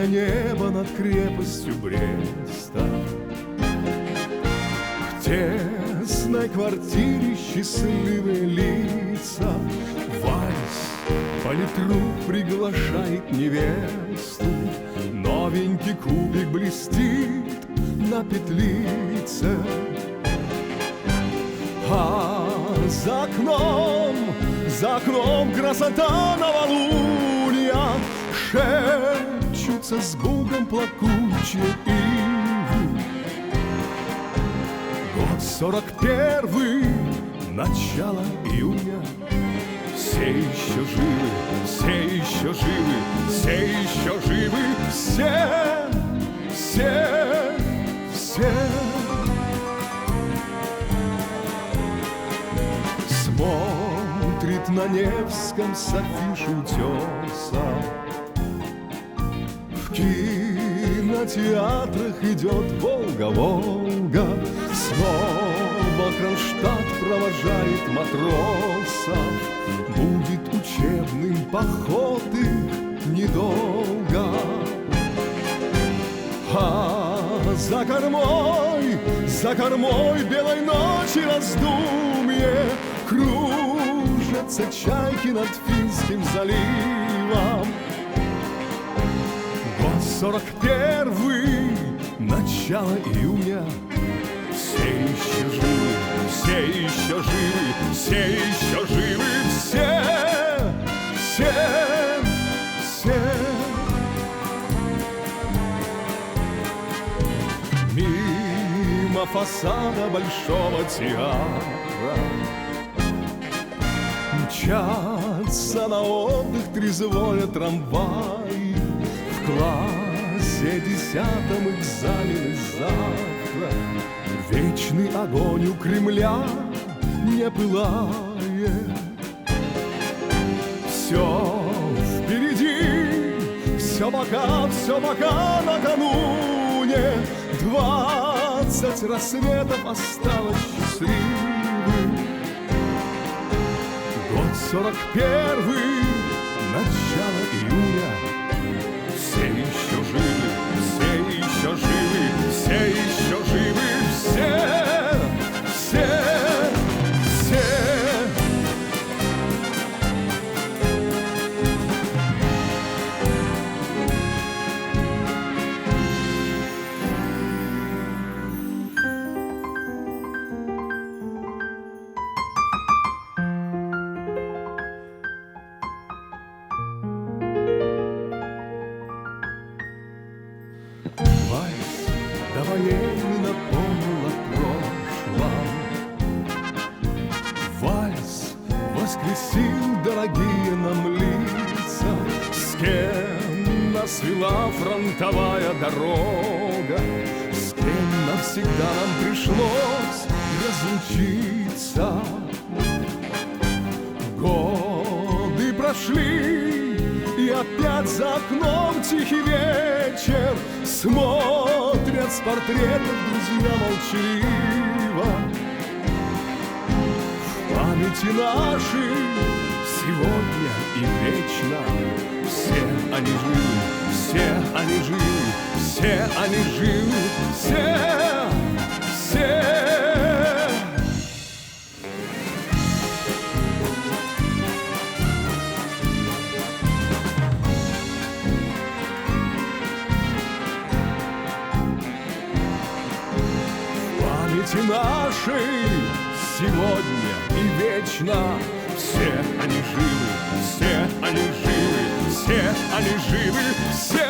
небо над крепостью Бреста. В тесной квартире счастливые лица. Вальс политрук приглашает невесту. Новенький кубик блестит на петлице. А за окном красота новолуния. Шепчутся с Богом плакучие ивы. Год 41-й, начало июня. Все еще живы, все еще живы, все еще живы, все. Смотрит на Невском с афиш утеса. В кинотеатрах идет «Волга-Волга». Снова Кронштадт провожает матросов. Будет учебным поход их недолго. А за кормой белой ночи раздумье. Кружатся чайки над Финским заливом. Год 41-й, начало июня. Все еще живы, все еще живы, все еще живы, все. Мимо фасада Большого театра мчатся на отдых трезвоня трамваи. В классе 10-м экзамены завтра. Вечный огонь у Кремля не пылает. Все впереди, все пока накануне. 20 рассветов осталось счастливым. Год 41-й, начало июня. Все еще живы, все еще живы, все еще живы, все. Довоенный напомнил о прошлом. Вальс воскресил дорогие нам лица. С кем нас вела фронтовая дорога, с кем навсегда нам пришлось разлучиться. Годы прошли, и опять за окном тихий вечер. Смотрят с портретов друзья молчаливо. В памяти нашей сегодня и вечно. Все они живы, все они живы, все они живы, все. Памяти нашей сегодня и вечно. Все они живы, все они живы, все они живы, все.